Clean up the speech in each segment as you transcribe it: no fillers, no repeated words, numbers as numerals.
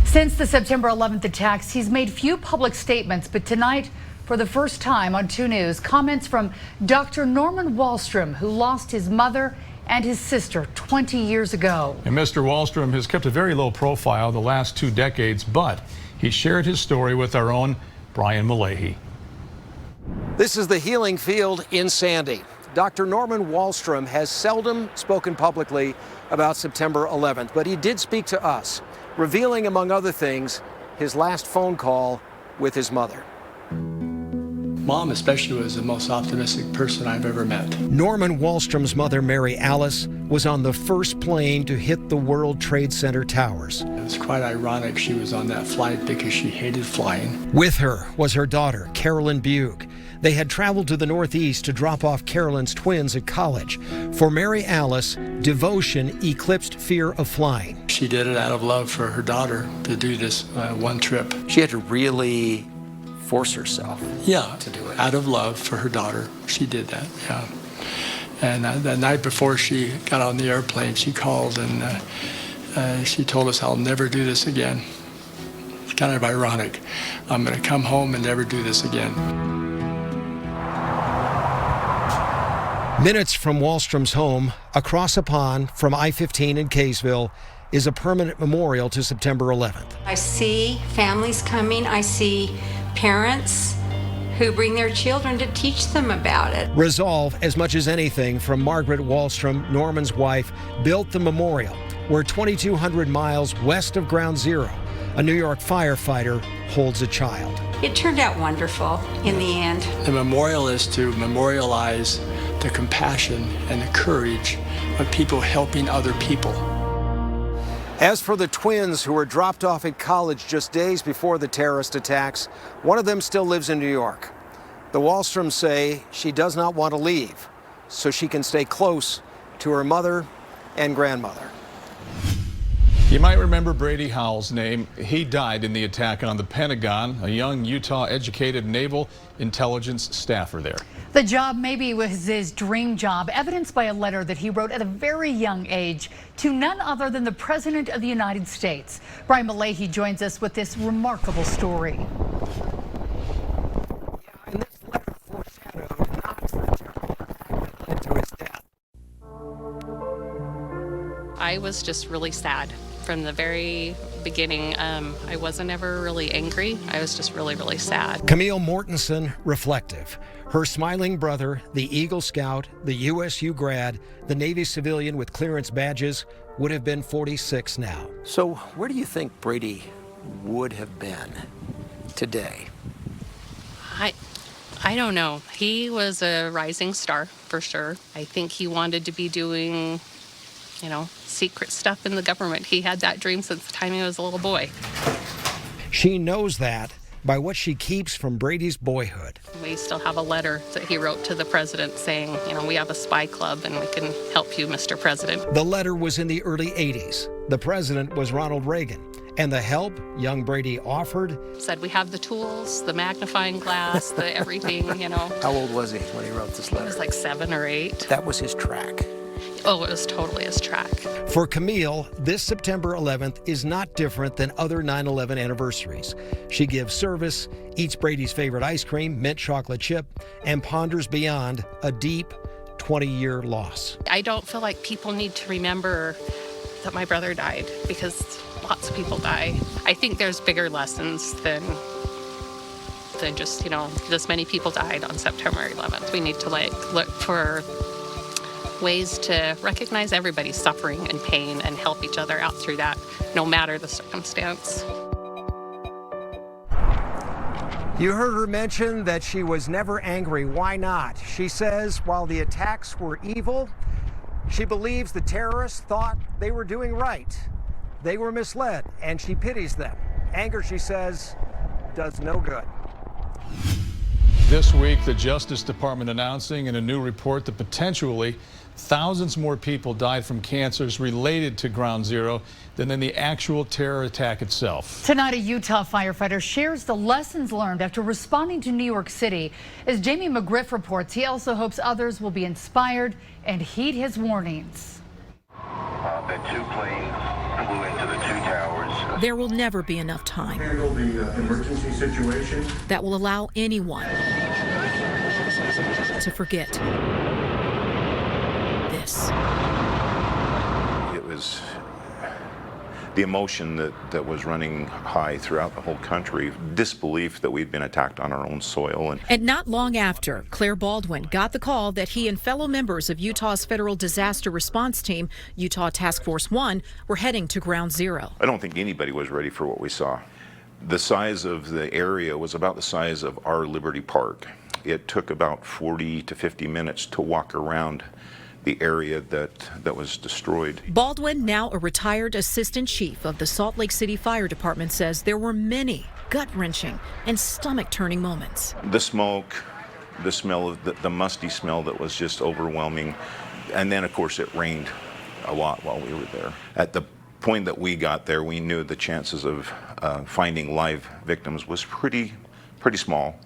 Since the September 11th attacks, he's made few public statements, but tonight, for the first time on 2 News, comments from Dr. Norman Wahlstrom, who lost his mother and his sister 20 years ago. And Mr. Wahlstrom has kept a very low profile the last 2 decades, but he shared his story with our own Brian Malahy. This is the healing field in Sandy. Dr. Norman Wahlstrom has seldom spoken publicly about September 11th, but he did speak to us, revealing, among other things, his last phone call with his mother. Mom especially was the most optimistic person I've ever met. Norman Wahlstrom's mother, Mary Alice, was on the first plane to hit the World Trade Center towers. It was quite ironic she was on that flight because she hated flying. With her was her daughter, Carolyn Beug. They had traveled to the Northeast to drop off Carolyn's twins at college. For Mary Alice, devotion eclipsed fear of flying. She did it out of love for her daughter to do this one trip. She had to really force herself to do it. Out of love for her daughter, she did that, yeah. And the night before she got on the airplane, she called and she told us, "I'll never do this again." It's kind of ironic. I'm going to come home and never do this again. Minutes from Wahlstrom's home, across a pond from I-15 in Kaysville, is a permanent memorial to September 11th. I see families coming. I see parents who bring their children to teach them about it. Resolve, as much as anything, from Margaret Wahlstrom, Norman's wife, built the memorial where 2,200 miles west of Ground Zero, a New York firefighter holds a child. It turned out wonderful in the end. The memorial is to memorialize the compassion and the courage of people helping other people. As for the twins who were dropped off at college just days before the terrorist attacks, one of them still lives in New York. The Wahlstroms say she does not want to leave, so she can stay close to her mother and grandmother. You might remember Brady Howell's name. He died in the attack on the Pentagon, a young Utah-educated naval intelligence staffer there. The job maybe was his dream job, evidenced by a letter that he wrote at a very young age to none other than the President of the United States. Brian Malahy joins us with this remarkable story. And this letter foreshadowed not the terror that led to his death. I was just really sad from the very beginning. I wasn't ever really angry. I was just really, really sad. Camille Mortensen, reflective. Her smiling brother, the Eagle Scout, the USU grad, the Navy civilian with clearance badges, would have been 46 now. So where do you think Brady would have been today? I don't know. He was a rising star for sure. I think he wanted to be doing, secret stuff in the government. He had that dream since the time he was a little boy. She knows that by what she keeps from Brady's Boyhood. We still have a letter that he wrote to the president saying, we have a spy club and we can help you, Mr. President. The letter was in the early 80s. The president was Ronald Reagan. And the help young Brady offered? Said we have the tools, the magnifying glass, the everything, How old was he when he wrote this letter? He was like 7 or 8. That was his track. Oh, it was totally his track. For Camille, this September 11th is not different than other 9/11 anniversaries. She gives service, eats Brady's favorite ice cream, mint chocolate chip, and ponders beyond a deep 20-year loss. I don't feel like people need to remember that my brother died because lots of people die. I think there's bigger lessons than just, this many people died on September 11th. We need to look for ways to recognize everybody's suffering and pain and help each other out through that, no matter the circumstance. You heard her mention that she was never angry. Why not? She says while the attacks were evil, she believes the terrorists thought they were doing right. They were misled, and she pities them. Anger, she says, does no good. This week, the Justice Department announcing in a new report that potentially thousands more people died from cancers related to Ground Zero than in the actual terror attack itself. Tonight, a Utah firefighter shares the lessons learned after responding to New York City. As Jamie McGriff reports, he also hopes others will be inspired and heed his warnings. The 2 planes flew into the 2 towers. There will never be enough time Handle the emergency situation. that will allow anyone to forget this. It was the emotion that was running high throughout the whole country, disbelief that we'd been attacked on our own soil. And not long after, Claire Baldwin got the call that he and fellow members of Utah's Federal Disaster Response Team, Utah Task Force 1, were heading to Ground Zero. I don't think anybody was ready for what we saw. The size of the area was about the size of our Liberty Park. It took about 40 to 50 minutes to walk around the area that was destroyed. Baldwin, now a retired assistant chief of the Salt Lake City Fire Department, says there were many gut-wrenching and stomach-turning moments. The smoke, the smell of the musty smell that was just overwhelming. And then, of course, it rained a lot while we were there. At the point that we got there, we knew the chances of finding live victims was pretty small,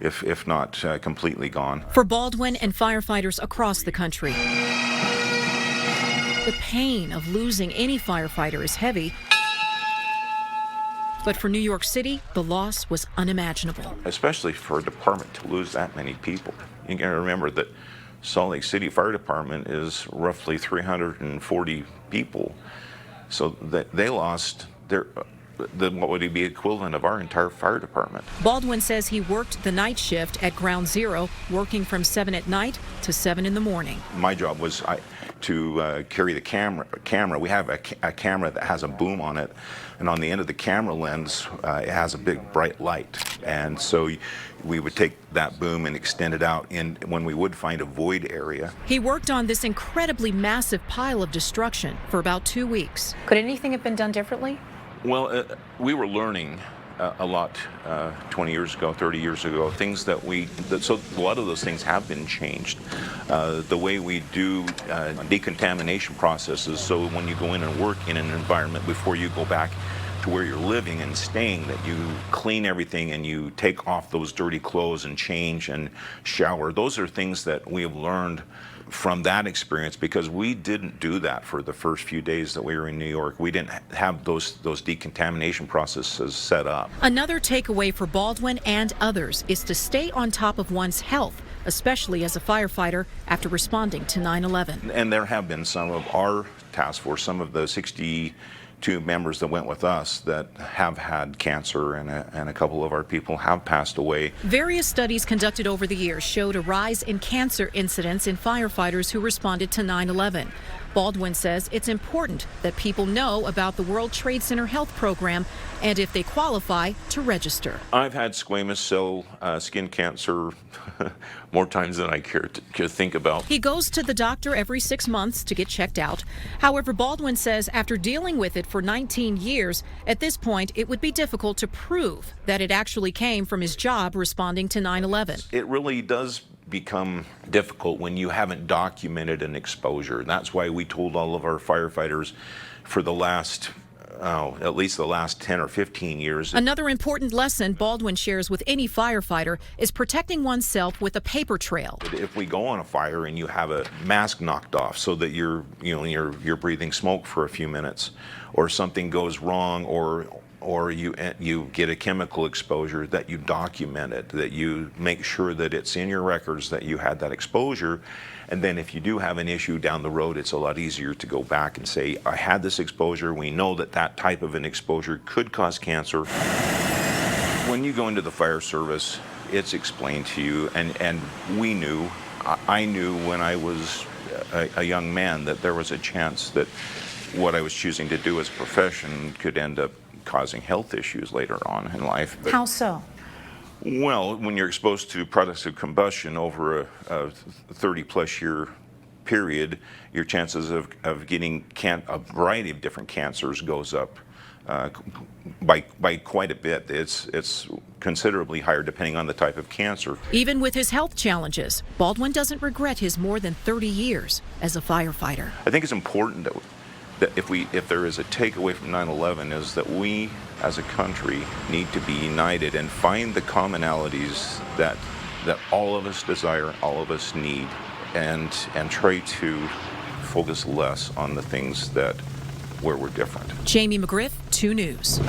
if not completely gone. For Baldwin and firefighters across the country, the pain of losing any firefighter is heavy. But for New York City, the loss was unimaginable. Especially for a department to lose that many people. You got to remember that Salt Lake City Fire Department is roughly 340 people. So that they lost what would be equivalent of our entire fire department. Baldwin says he worked the night shift at Ground Zero, working from 7 at night to 7 in the morning. My job was to carry the camera. We have a camera that has a boom on it, and on the end of the camera lens, it has a big bright light. And so we would take that boom and extend it out when we would find a void area. He worked on this incredibly massive pile of destruction for about 2 weeks. Could anything have been done differently? Well, we were learning a lot 20 years ago, 30 years ago, things so a lot of those things have been changed. The way we do decontamination processes, so when you go in and work in an environment before you go back to where you're living and staying, that you clean everything and you take off those dirty clothes and change and shower. Those are things that we have learned from that experience, because we didn't do that for the first few days that we were in New York. We didn't have those decontamination processes set up. Another takeaway for Baldwin and others is to stay on top of one's health, especially as a firefighter after responding to 9/11. And there have been some of our task force, some of the 62 members that went with us that have had cancer, and a couple of our people have passed away. Various studies conducted over the years showed a rise in cancer incidents in firefighters who responded to 9/11. Baldwin says it's important that people know about the World Trade Center Health Program and, if they qualify, to register. I've had squamous cell skin cancer more times than I care to think about. He goes to the doctor every 6 months to get checked out. However, Baldwin says after dealing with it for 19 years, at this point it would be difficult to prove that it actually came from his job responding to 9/11. It really does become difficult when you haven't documented an exposure. That's why we told all of our firefighters for the last at least the last 10 or 15 years. Another important lesson Baldwin shares with any firefighter is protecting oneself with a paper trail. If we go on a fire and you have a mask knocked off so that you're breathing smoke for a few minutes, or something goes wrong, or you get a chemical exposure, that you document it, that you make sure that it's in your records that you had that exposure. And then if you do have an issue down the road, it's a lot easier to go back and say, I had this exposure. We know that that type of an exposure could cause cancer. When you go into the fire service, it's explained to you, and we knew, I knew when I was a young man, that there was a chance that what I was choosing to do as a profession could end up causing health issues later on in life. But, how so? well, when you're exposed to products of combustion over a 30-plus year period, your chances of getting a variety of different cancers goes up by quite a bit. It's considerably higher depending on the type of cancer. Even with his health challenges, Baldwin doesn't regret his more than 30 years as a firefighter. I think it's important that if there is a takeaway from 9/11, is that we as a country need to be united and find the commonalities that all of us desire, all of us need, and try to focus less on the things that where we're different. Jamie McGriff, 2 News.